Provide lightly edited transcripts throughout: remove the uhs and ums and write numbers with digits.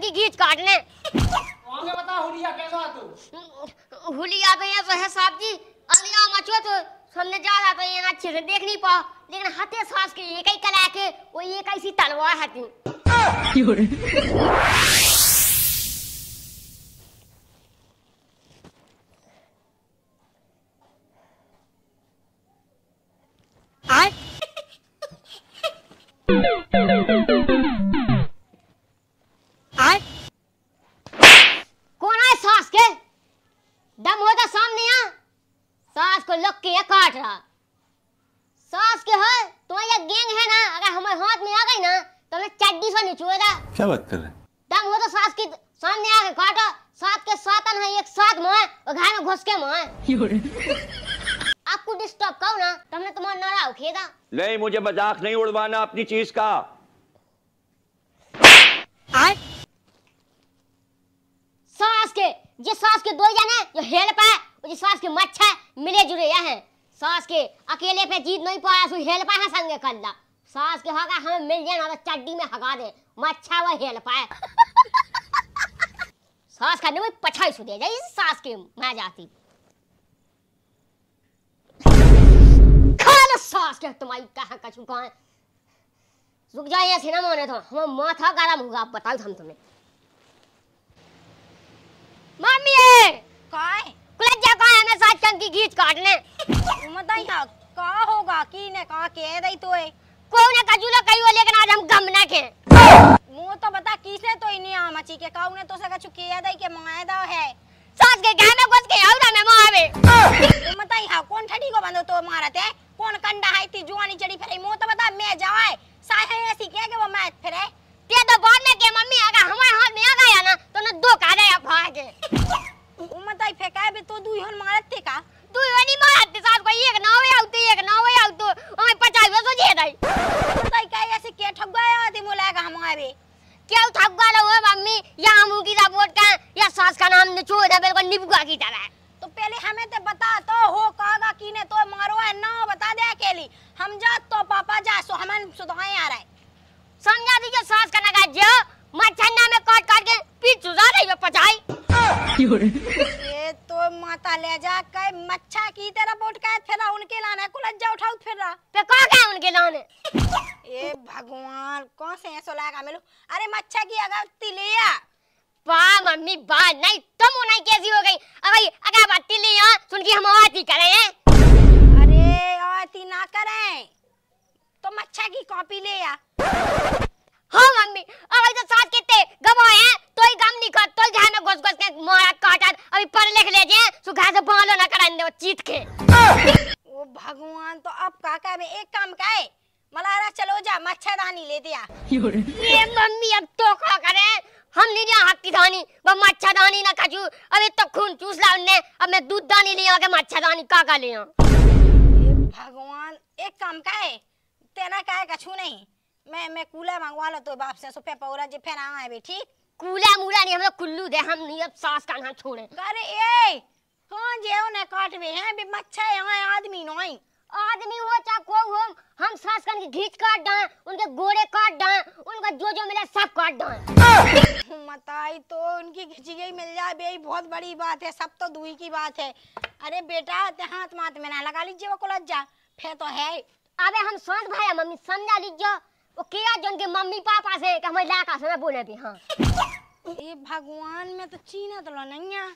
की घींच काटने। आगे बता हुलिया कैसा तू? हुलिया तो ये तो है साहब जी, अलिया मचो तो सामने जा रहा तो ये ना अच्छे से देख नहीं पा, लेकिन हते सास के एक ही कला के वो एक ऐसी तलवार हती। कौन है सास के? दम होता सामने आ, सास को लग के काट रहा। सास के है तो ये गैंग है ना, अगर हमारे हाथ में आ गई ना तो मैं चड्डी से निचोड़ा। क्या बात कर रहे हैं? दम हो तो सास के सामने आके काटा। सात के सातन है, एक साथ में और घर में घुस के में आपको डिस्टर्ब करो ना तो हमने तुम्हारा नारा उखेदा। नहीं, मुझे मजाक नहीं उड़वाना अपनी चीज का। सास के जे सास के दो जने जो हेल पाए और जे सास के मच्छा मिले जुले हैं। सास के अकेले पे जीत नहीं पाया सो हेल पाए है संगे कल्ला। सास के हगा हमें मिल जाए ना तो चड्डी में हगा दे, मच्छा वो हेल पाए। सास का नहीं पछाई सु दे जाए सास के मैं जाती खाना सास के तुम्हारी कहां कछु कहां रुक जाए ऐसे ना माने तो हम माथा गरम होगा। आप बताओ हम तुम्हें मम्मी है काय कुलज्जा का है मैं साथ चंकी घींच काटने बताई हां का होगा की ने का के दई तोए कोई ने कजुला कहियो, लेकिन आज हम गम ना के मुंह तो बता किसे तो इनी आ मची के काऊ ने तो से कछु के दई के मंगाए दा है। सास के घर में घुस के औरा में मावे बताई हां कौन ठड़ी को बंदो तो मारत है, कौन कंडा है ती जुआनी चढ़ी फिरे मुंह तो बता मैं जाए साहे ऐसी के वो मैं फिरे ते तो बाद में के मम्मी अगर हमारे हाथ में आ गया ना तो न दो का दे भागे बताई फेकाए भी तो दुई हन मारत थे का तू वनी मारत सास को एक नावे आउते हमें पचाई वो जे दई बताई काय ऐसे के ठग गया ती मोला का हम आवे क्या ठग गया हो मम्मी या हमू की सपोर्ट का या सास का नाम निचोड़ दे बिल्कुल निबुआ की तरह। तो पहले हमें ते बता तो हो कागा कीने तो मारो है ना बता दे अकेली हम जा तो पापा जा सो हमन सुधाए आ रहा है समझा दीजिए सास का नगा जो मच्छन्ना में काट के पीठ सुजा रही है पचाई। ये तो माता ले जा के मच्छा की तरह बोट का फिर उनके लाना कुलज्जा उठाओ फिर रहा पे का क्या उनके लाने। ए भगवान कौन से ऐसा लगा मिलो अरे मच्छा की अगर तिलिया बा मम्मी बा नहीं तुम नहीं कैसी हो गई अगर बात तिलिया सुन के हम आती करें। अरे आती ना करें तो मच्छा की कॉपी ले आ। हाँ मम्मी अगर तो साथ कितने गवाए हैं तो ही गम नहीं कर तो ही घर में घुस के मारा काटा अभी पढ़ लिख ले जे सु घर से बालो ना कराने वो चीत के। ओ भगवान तो अब काका में एक काम काए मलारा चलो जा मच्छरदानी ले दिया। ये मम्मी अब तो क्या करें हम नहीं लिया हक की दानी वो मच्छरदानी ना खाजू अभी तो खून चूस ला उनने अब मैं दूध दानी लिया के मच्छरदानी का लिया। भगवान एक काम काए तेना काए कछु नहीं मैं कूला मंगवा लो तो बाप से सो पे पौरा जे फेर आए बे ठीक कूला मूला नहीं हम तो कुल्लू दे हम नहीं अब सास का ना छोड़े। अरे ए कौन जे ने काटवे हैं बे मच्छा यहां आदमी नहीं आदमी हो चाहे कोई हो हम सास का घींच काट डां उनके गोड़े काट डां उनका जो मिले सब काट डां। मताई तो उनकी घिची गई मिल जाए बे बहुत बड़ी बात है सब तो दुई की बात है। अरे बेटा ते हाथ माथ में ना लगा लीजिए वो कुलज्जा फिर तो है। अबे हम संत भाई मम्मी समझा लीजिए वो किया जो उनके मम्मी पापा से कि हमें लाका से बोले भी। हाँ ये भगवान में तो चीना तो नहीं है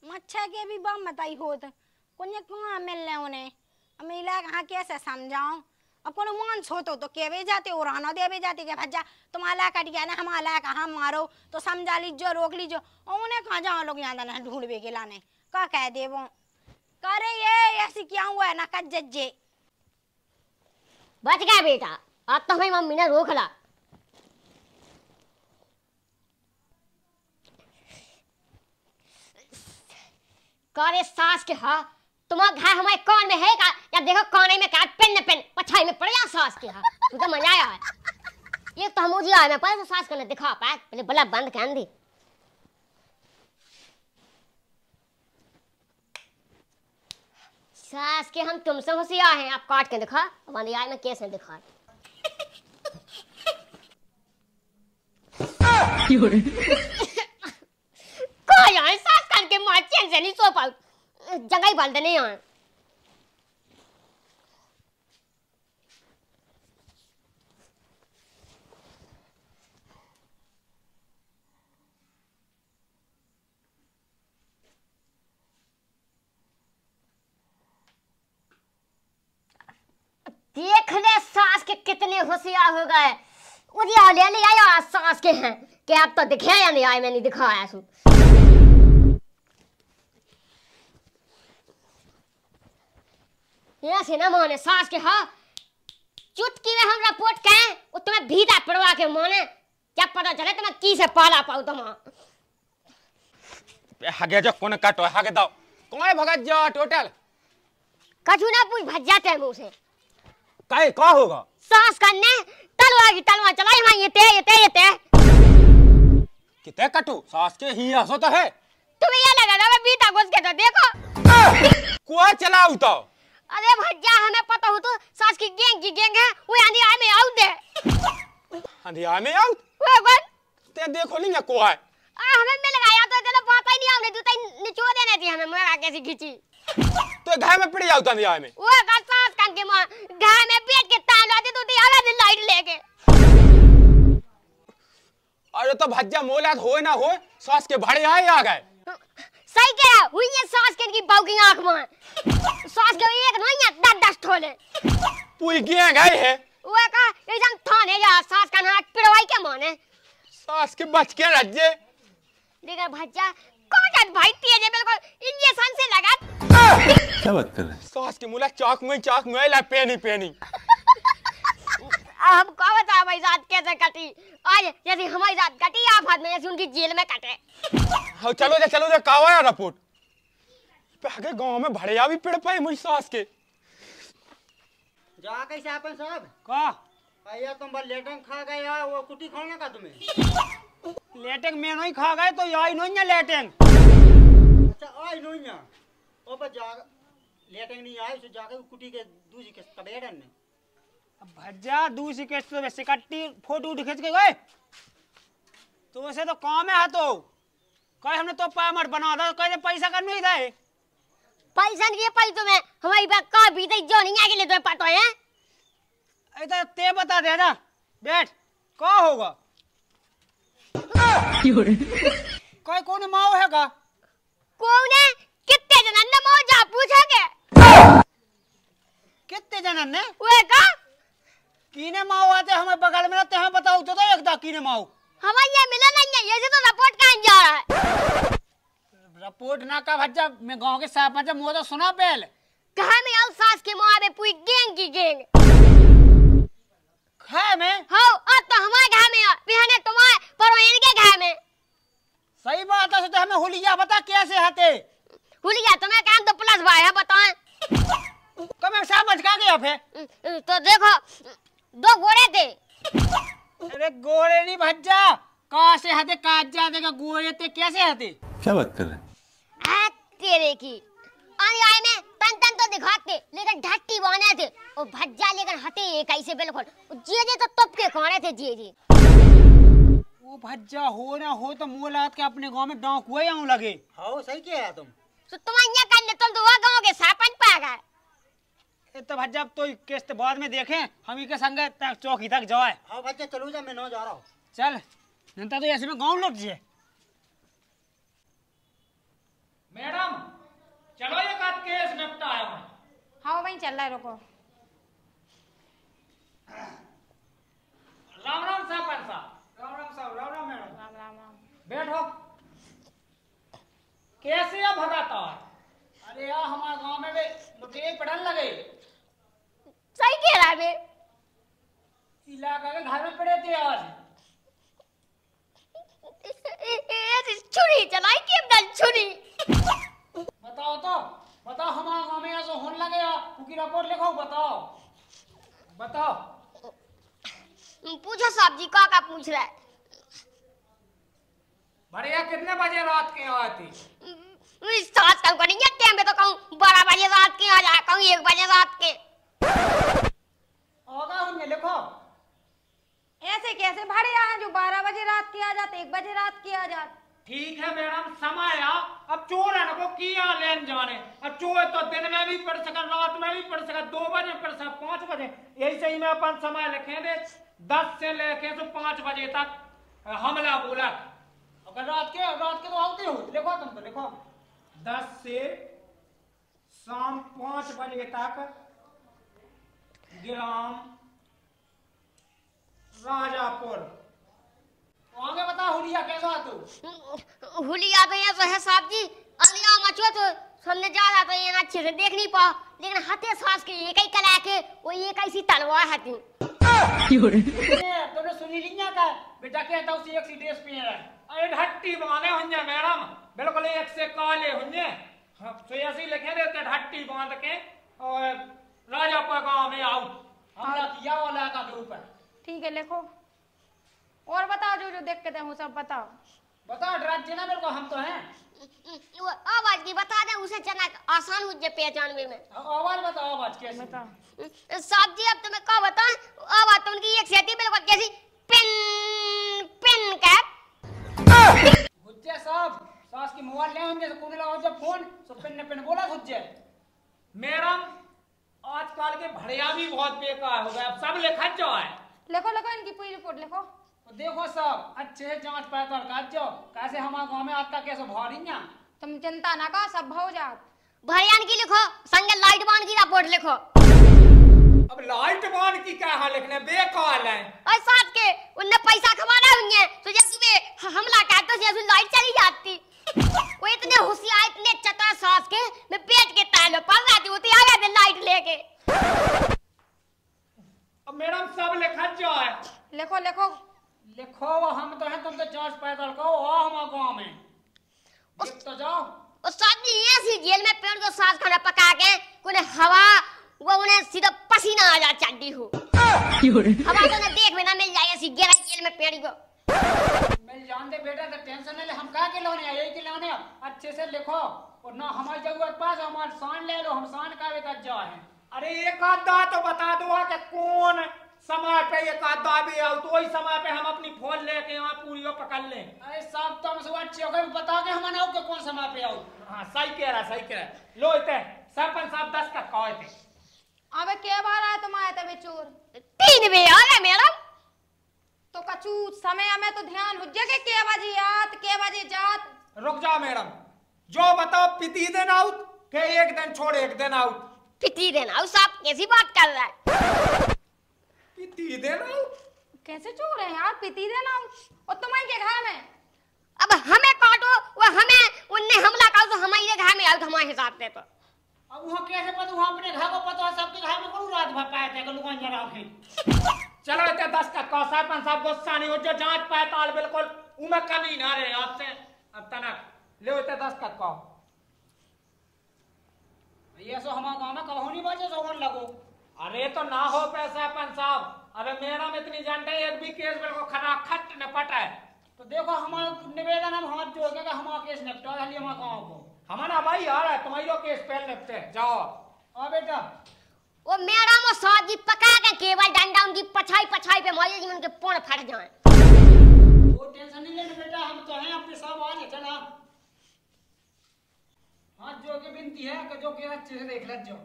मच्छा के भी बम बताई होत कोने कहां मिल ले उन्हें हमें इलाका कहां कैसे समझाऊं अब कोनो मान सोतो तो केवे जाते और रहना देवे जाते के भज्जा तुम्हारा कट गया ना हमारा कहां मारो तो समझा लीजिए रोक लीजिए और उन्हें कहां जाओ लोग यहां ना ढूंढवे के लाने का कह देवो करे ये ऐसी क्या हुआ है ना कज्जे बच गया बेटा अब तो हमारी मम्मी ने रोक ला। करे सास के हाँ तुम्हारा घर हमारे कौन में है का या देखो कोने में क्या पेन पछाई में पड़ जा सास के हाँ तुझे मजा आया है ये तो हम मुझे आया मैं पहले सास करने दिखा पाए पहले बला बंद कर दी। सास के हम तुमसे होशियार हैं आप काट के दिखा हमारी आय में कैसे दिखा पे नहीं सो पाऊ, जगह ही बल देने यहाँ। देख ले सास के कितने होशियार हो गए। उदिया ले ले आया सास के हैं कि आप तो दिखे या नहीं आए, मैंने दिखाया सु। ऐसे ना माने सास के, हाँ चुटकी में हम रिपोर्ट कहें वो तुम्हें भीतर पड़वा के माने, क्या पता चले तुम्हें की से पाला पाऊ तुम। हगे जो कौन काटो हगे दाओ कौन भगत जा टोटल कछु ना पूछ भज जाते हैं मुंह से। काहे का होगा सास करने तलवार की तलवार चलाई मैं ये किते कटू सास के ही हंसो तो है। तुम्हें ये लगा मैं बीता घुस के तो देखो कुआ चलाऊ तो। अरे भज्जा हमें पता हो तो सास की गैंग है वो अंधियार में आउट है। अंधियार में आउट वो कौन ते देखो नहीं है कुआ है हमें मिल गया तो चलो पता ही नहीं, हमने जूता निचोड़ देने थी हमें, मैं कैसी खींची तो घर में पड़ी जाऊ अंधियार में। वो का सास कान के मां घर में बैठ के ताला दे तो आवे लाइट लेके। अरे तो भज्जा मोलाद होए ना होए सास के भाड़े आए आ गए। सही कह रहा हुई है सास के की बाऊ की आंख में, सास के एक नहीं है 10 ठोले पूरी गए गए है। वो का एकदम थाने जा सास का नाक पिड़वाई के माने सास के बच के रज्जे। लेकिन भज्जा कौन भाई तेज है बिल्कुल इंजेक्शन से लगा। क्या बात कर रहे हैं? सास के मुला चाक में ला पेनी हम को बता भाई रात कैसे कटी, आज जैसे हमारी रात कटी आफत में जैसे उनकी जेल में कटे। हाँ चलो जा कावा है रिपोर्ट पे आगे गांव में भड़िया भी पिड़ पाई मुझ सास के। जा कैसे आपन साहब का भैया तुम बस लेटन खा गए यार, वो कुटी खाने का तुम्हें लेटेंग में नहीं खा गए तो यही नहीं है लेटेंग। अच्छा आई नहीं है ओ पर जा लेटन नहीं आए, सो जाके कुटी के दूसरी के कबेड़न में भज्जा दूसरी के तो वैसे कट्टी फोटो खींच के गए तो वैसे तो काम है तो कहे हमने तो पामट बना था कहे पैसा का नहीं था पैसा नहीं पाई तुम्हें हमारी बात का बीते जो नहीं आगे ले तुम्हें पता है। ऐसा ते बता दे ना बैठ का होगा कोई कौन माओ है का कौन है कितने जन ने माओ जा पूछोगे कितने जन ने वो का कीने माओ आते हमें बगल में रहते हैं बताओ तो एकदा कीने माओ हमें ये मिला नहीं है, ये तो रिपोर्ट कहाँ जा रहा है। रिपोर्ट ना का भज्जा मैं गांव के साहब मतलब मुझे तो सुना पहले कहाँ में आउ सास के माँ में पूरी गैंग की गैंग है में हाँ अब तो हमारे घर में बिहाने तुम्हारे पर इनके घर में। सही बात है तो हमें हुलिया बता कैसे हते हुलिया तुम्हें काम तो प्लस भाई है बताएं तो मैं समझ का गया फिर तो देखो 2 घोड़े थे। अरे गोरे नहीं भज्जा कहाँ से हते काज जाते का गोरे थे कैसे हते क्या बात कर रहे हैं? तेरे की आने आए में तन तो दिखाते लेकिन ढट्टी बने थे और भज्जा लेकिन हते एक ऐसे बिल्कुल जे तो तप के खाने थे जे वो भज्जा हो ना हो तो मोलात के अपने गांव में डांक हुए आऊं लगे। हाँ सही किया है तुम तो तुम यहाँ कर ले तुम तो वो गाँव के सरपंच पा गए। तो भज्जा तो किस्त बाद में देखें हम ही के संग तक चौकी तक जाए। हाँ बच्चे चलो जा मैं ना जा रहा हूँ। चल जनता तो ऐसे में गांव लौट जाए। मैडम चलो ये काट केस निपटाया मैं। हाँ वहीं चल रहा है, रुको। राम राम सरपंच साहब। राम राम मैडम। राम राम राम। बैठो। कैसे है भगाता है? अरे यार हमारे गांव में भी लुटेरे पड़न लगे। सही कह रहा है बे। इलाका के घर में पड़े थे आज। छुरी चलाई की दल छुरी। बताओ तो बताओ हमारे गांव में ऐसा होने लगे यार उनकी रिपोर्ट लिखो बताओ। पूछो साहब जी का पूछ रहा है। बढ़िया कितने बजे रात के आए थे? सात कम करेंगे टाइम पे तो कहूँ 12 बजे रात के आ जाए कहूँ 1 बजे रात के। होगा उनमें लिखो। ऐसे कैसे भाड़े आए जो 12 बजे रात के आ जाते 1 बजे रात के आ जाते। ठीक है मैडम समय आ। अब चोर है ना को किया लेन जाने। अब चोर तो दिन में भी पड़ सका, रात में भी पड़ सका, 2 बजे पड़ सका, 5 बजे। यही सही में अपन समय लिखे दे 10 से लेके तो 5 बजे तक हमला बोला। अगर रात के तो आते हो, लिखो तुम तो लिखो 10 से शाम 5 बजे तक ग्राम राजापुर। आगे बता हुलिया कैसा तू? हुलिया तो ये तो है साहब जी, अलिया मचो तो सामने जा रहा तो ये अच्छे से देख नहीं पा, लेकिन हथे सांस के एक ही कला के वो एक ऐसी तलवार हती। तुमने सुनी लिया का बेटा कहता उसी एक सी ड्रेस पे है। अरे ढट्टी बांधे हुंजे मैडम, बिल्कुल एक से काले हुंजे। तो ऐसे लिखे देते ढट्टी बांध के और राजापुर गांव में आओ हमला किया वाला का के ऊपर। ठीक है लिखो और बताओ जो जो देखते हैं वो सब बताओ। बताओ ड्राइव देना मेरे को, हम तो हैं। वो आवाज की बता दे, उसे चना आसान हो जाए पहचानने में। आवाज बताओ, आवाज कैसी? बताओ साहब जी अब तुम्हें क्या बताएं, आवाज तो उनकी एक सेती बिल्कुल कैसी पिन पिन कैप। हुज्जे साहब सास की मोबाइल ले होंगे तो कौन लगा जब फोन तो पिन बोला हुज्जे। मैडम आजकल के भड़िया भी बहुत बेकार हो गए, अब सब लिखा जो है। लिखो लिखो इनकी पूरी रिपोर्ट लिखो। तो देखो सब अच्छे से जांच पड़ताल कर जो कैसे हमारे गांव में आता कैसे भारियां। तुम चिंता ना करो, सब हो जात। भरियान की लिखो, संगे लाइट बांध की रिपोर्ट लिखो। अब लाइट बांध की क्या हाल लिखने बेकार है। और साथ के उनने पैसा कमाना हुए तो जैसे वे हमला करते जैसे लाइट चली जाती। वो इतने होशियार इतने चतुर सास के मैं पेट के ताल में पड़ रही होती आ गए लाइट लेके। अब मैडम सब लिखा जो है। लिखो लिखो लिखो हम तो हैं, तुम तो जांच पड़ताल करो आओ हमारे गांव में देख तो जाओ। और साथ में ऐसी जेल में पेड़ को सास खाना पका के उन्हें हवा वो उन्हें सीधा पसीना आ जा चड्डी हो। हवा तो ना देख में ना मिल जाए ऐसी गहरा जेल में पेड़ को। मिल जान दे बेटा तो टेंशन नहीं ले, हम क्या के लाने यही के लाने। अच्छे से लिखो और ना हमारी जरूरत पास हमारे शान ले लो, हम शान का भी कर जाए। अरे एक आधा तो बता दो कि कौन समय पे एक आधा भी आओ तो वही समय पे हम अपनी फोन लेके यहाँ पूरी वो पकड़ ले। अरे साहब तुम सब अच्छे हो गए बता के हम ना के कौन समय पे आओ। हाँ सही कह रहा सही कह रहा। लो इतने सरपंच साहब 10 का कहे थे। अबे के बार आए तुम आए थे चोर? 3 बजे आ गए मैडम। तो कचू समय में तो ध्यान हो जाए के बजे आत के बजे जात। रुक जाओ मैडम, जो बताओ पिती दिन आउट के एक दिन छोड़ एक दिन आउट। पिटी देना उस आप कैसी बात कर रहा है? पिती दिन आउट कैसे चोर है यार? पिती देना और तुम्हारे के घर में। अब हमें काटो वो हमें उनने हमला करो तो हमारे घर में आउट हमारे हिसाब से। तो अब वहाँ कैसे पता, वहाँ अपने घर को पता है सबके घर में कौन रात भर पाए थे कि लुगान जरा आखे। चलो इतने 10 का कहो सरपंच साहब गुस्सा नहीं हो जो जांच पड़ताल बिल्कुल उम्र कमी ना रहे आपसे अब तक। ले इतने 10 का कहो ये सो हमारे गाँव में कहो नहीं बचे सोहन लगो। अरे तो ना हो पैसा सरपंच साहब। अरे मेरा में इतनी जानते एक भी केस बिल्कुल खट निपट है। तो देखो हमारा निवेदन हम हाथ जोड़ के हमारा केस निपटा हमारे गाँव को। हमारा भाई आ रहा है तुम्हारी केस पहले निपटे जाओ। और बेटा वो मैडम और साथ जी पका के केवल डंडा उनकी पछाई पे मारे जी उनके पोड़ फट जाए। वो टेंशन नहीं लेना बेटा, हम तो हैं अपने सब आने चला। हाथ जोड़ के विनती है कि जो केस अच्छे से देख ले जाओ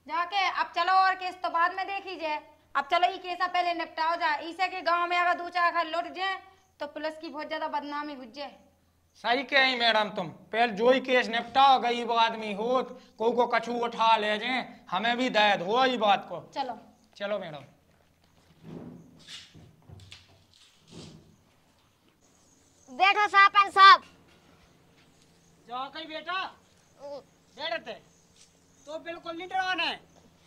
जाके। अब चलो और केस तो बाद में देख लीजिए, अब चलो ये केस पहले निपटाओ जाए। इसे के गांव में अगर 2-4 घर लुट जाए तो पुलिस की बहुत ज्यादा बदनामी हो जाए। सही कही मैडम तुम, पहले जो ही केस निपटाओ गरीब आदमी हो को कछू उठा ले जाए हमें भी दर्द हो ही बात को। चलो चलो मैडम। बैठो सरपंच साहब। जाओ कहीं बेटा बैठते तो बिल्कुल नहीं डराने,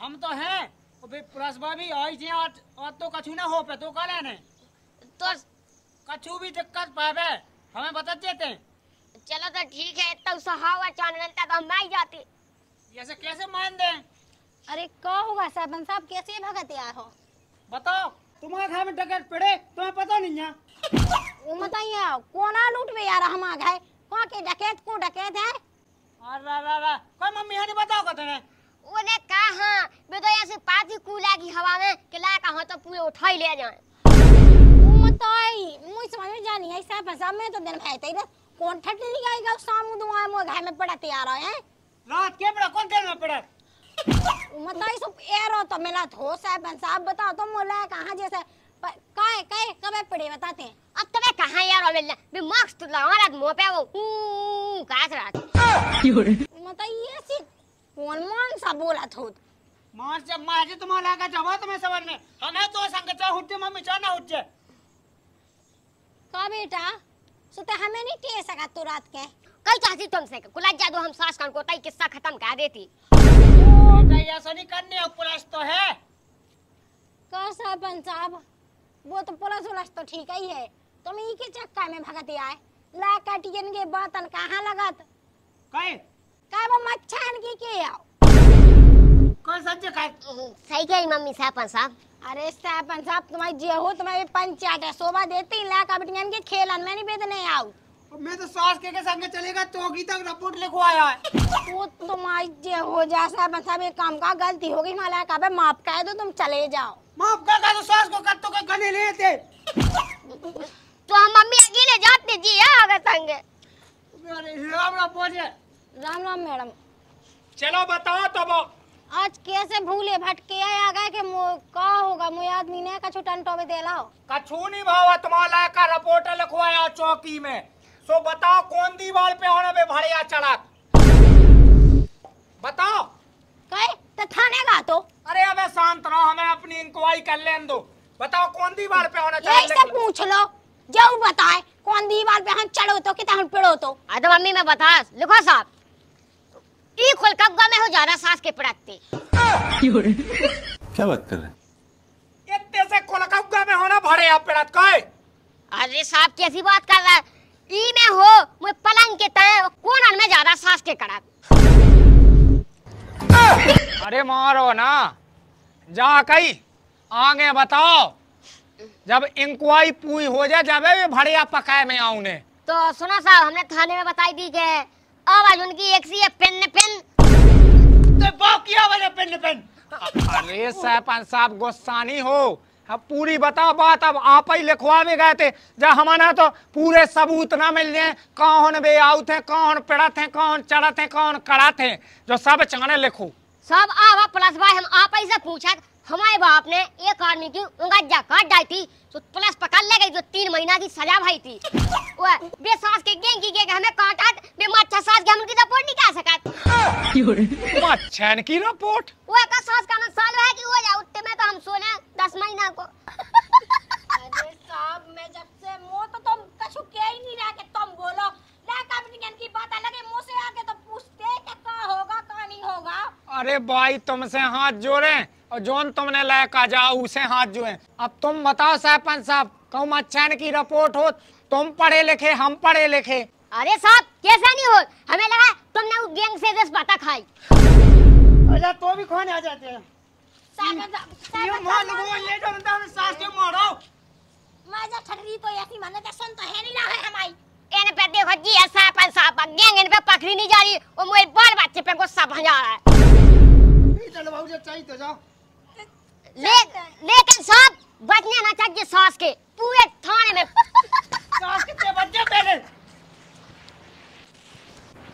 हम तो हैं। और फिर पुलिसवा भी आई थी आज तो कछू ना हो पे तो कह लेने तो कछू भी दिक्कत पावे हमें बता देते। चलो तो ठीक है, इतना सहावा चांदता तो हम नहीं जाते। ऐसे कैसे मान दें? अरे क्या होगा सरपंच साहब, कैसे भगत यार हो? बताओ तुम्हारे घर में डकैत पड़े तुम्हें पता नहीं है? वो बताइए कोना लूट में यार हमारा है कौन के डकैत को डकैत है? अरे कोई मम्मी है नहीं बताओ कहते हैं। उन्हें कहा मैं तो ऐसे पाती कूला की हवा में कि ला कहा तो पूरे उठा ही ले जाए। बताई मुझे समझ में जानी है ऐसा फंसा मैं तो दिन भाई तेरा कौन ठट नहीं आएगा सामू दुआ मो घर में पड़ा तैयार है रात के बड़ा कौन देर में पड़ा मतलब सब एरो तो मिला थो साहब बताओ तो मोला कहां जैसे काय काय कब पड़े बताते हैं अब तबे कहां यार ओले बे मार्क्स तो लगा मुंह पे वो काट रहा मतलब ये सी कौन मान सा बोला थो मार जब मारे तुम्हारा लगा जवा तुम्हें समझ में हमें तो संग चा उठते मम्मी चा ना उठ जाए का बेटा सुते हमें नहीं टे सका तू रात के कल चाहती तुमसे कुलत जादू हम सास कान को तई किस्सा खत्म कर देती बेटा ऐसा नहीं करने अब पुलिस तो है का सरपंच साहब वो तो पुलिस उलस तो ठीक ही है तुम ई के चक्का में भगती आए ला काटियन के बातन कहां लगत कहे का वो मच्छान की आओ कौन सच्चे कहे सही कही मम्मी साहब अरे सरपंच साहब तुम्हारी जे हो तुम्हारी पंचायत है शोभा देती ला काटियन के खेलन में नहीं बेदने आओ मैं तो सास के संग चलेगा चौकी तक रिपोर्ट लिखवाया है वो तुम्हारी जे हो जा सरपंच साहब एक काम का गलती हो गई माला का माफ कर दो तुम चले जाओ माफ कर तो सास को कर तो के गले लेते तो हम मम्मी अकेले जाते जी आगे संगे अरे राम राम बोले राम राम मैडम चलो बताओ तो वो आज कैसे भूले भटके आ गए कि का होगा मुझे आदमी ने कछु टंटो में दे लाओ कछु नहीं भावा तुम्हारा का रिपोर्ट लिखवाया चौकी में सो बताओ कौन दीवार पे होने पे भड़िया चढ़ा बताओ कहे तो थाने का तो अरे अबे शांत रहो हमें अपनी इंक्वायरी कर लेने दो बताओ कौन दीवार पे होना यही से पूछ लो जाओ बताए कौन दीवार पे हम चढ़ो तो कितना हम पिड़ो तो अरे मम्मी मैं बता लिखो साहब ई खोल कब्जा में हो ज्यादा सास के पड़कते क्या बात कर रहे हैं इतने से कोलकाता में होना भड़िया पड़त कहे अरे साहब कैसी बात कर रहा है ई में हो मुझे पलंग के तय कोनन में ज्यादा सास के कड़क अरे मारो ना जा कही आगे बताओ जब इंक्वायरी पूरी हो जाए जब भी भड़िया पकाए में आऊं ने तो सुनो साहब हमने थाने में बताई दी के आवाज उनकी एक सी है पेन तो बाप की आवाज है पेन अरे सरपंच साहब गुस्सानी हो अब पूरी बताओ बात अब आप ही लिखवा भी गए थे जब हमारा तो पूरे सबूत ना मिल जाए कौन बे आउट है कौन पिड़त है कौन चढ़त है कौन कड़त है जो सब चाने लिखो सब आवा प्लस भाई हम आप ही से पूछा हमारे बाप ने एक आदमी की उंगलियां काट डाली थी तो पुलिस पकड़ ले गई जो 3 महीना की सजा भाई थी वो बे सास के गेंग की हमें काटा बे मच्छा सास के हम की रिपोर्ट नहीं कर सका मच्छन की रिपोर्ट वो का सास का साल है कि हो जाए उतने में तो हम सोने 10 महीना को अरे साहब मैं जब से मुंह तो तुम कछु कह ही नहीं रहा कि तुम बोलो ला काटियन की बात अलग है मुंह से आके तो पूछते कि क्या होगा क्या नहीं होगा अरे भाई तुमसे हाथ जोड़े और जोन तुमने लायका जाओ उसे हाथ जोड़े अब तुम बताओ सरपंच साहब कहूँ मच्छन की रिपोर्ट हो तुम पढ़े लिखे हम पढ़े लिखे अरे साहब कैसा नहीं हो हमें लगा तुमने उस गैंग से 10 बातें खाई अच्छा तो भी खाने आ जाते हैं ये मार लो ले जाओ ना हम सास के मारो मैं जा ठगरी तो ऐसी माने तो सुन तो है नहीं रहा है हमारी इन पे देखो जी ऐसा साहब गैंग इन पे पकड़ी नहीं जा रही और मेरे बाल बच्चे पे गुस्सा भजा रहा है चलो बाबू जी चाहिए तो जाओ लेकिन साहब बचने ना चाहिए सास के पूरे थाने में सास कितने बच्चे पहले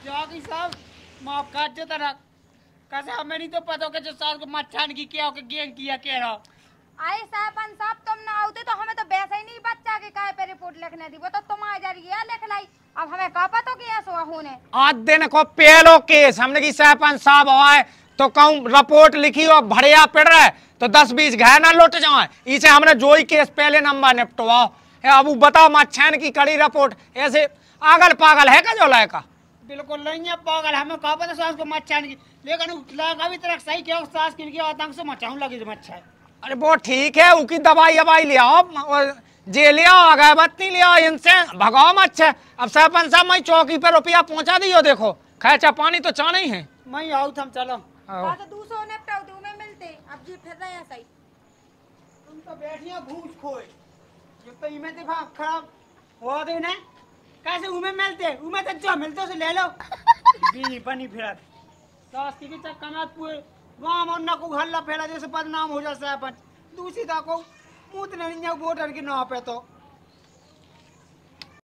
जागी साहब माफ कर दो तरह कैसे हमें नहीं तो पता कि जो सास को मच्छान की क्या हो के गेंग किया कह रहा आए सरपंच साहब तुम ना आते तो हमें तो वैसे ही नहीं बच्चा के काय पे रिपोर्ट लिखने दी वो तो तुम आ जा रही है लिख लाई अब हमें कहा पता कि ऐसा होने आज दिन को पहलो केस हमने की सरपंच साहब आए तो कहूँ रिपोर्ट लिखी और भड़िया पड़ रहा है तो 10-20 घर ना लौट जाए इसे हमने जो ही केस पहले नंबर निपटवाओ अब बताओ मच्छन की कड़ी रिपोर्ट ऐसे आगल पागल है का जो लायका बिल्कुल नहीं है पागल हमें कहा पता सास को मच्छन की लेकिन लगा भी तरह सही क्या सास की आतंक से मचाऊं लगी मच्छर अरे वो ठीक है उसकी दवाई ले आओ जे ले आओ अगरबत्ती ले आओ इनसे भगाओ मच्छर अब सरपंच साहब मैं चौकी पर रुपया पहुंचा दियो देखो खैचा पानी तो चाह नहीं है मैं आऊ थम चलो तो दूसरों ने पटाऊ में मिलते अब जी फिर रहे हैं सही तुम तो बैठिया घूस खोए जो तो इमे देखा खराब हो गई ना कैसे उमे मिलते उमे तो जो मिलते उसे ले लो बीनी बनी फिरत सास की चक्कर में पूरे गांव और न को हल्ला फैला जैसे बदनाम हो जाता है अपन दूसरी दा को मुंह नहीं वोटर की नाव पे तो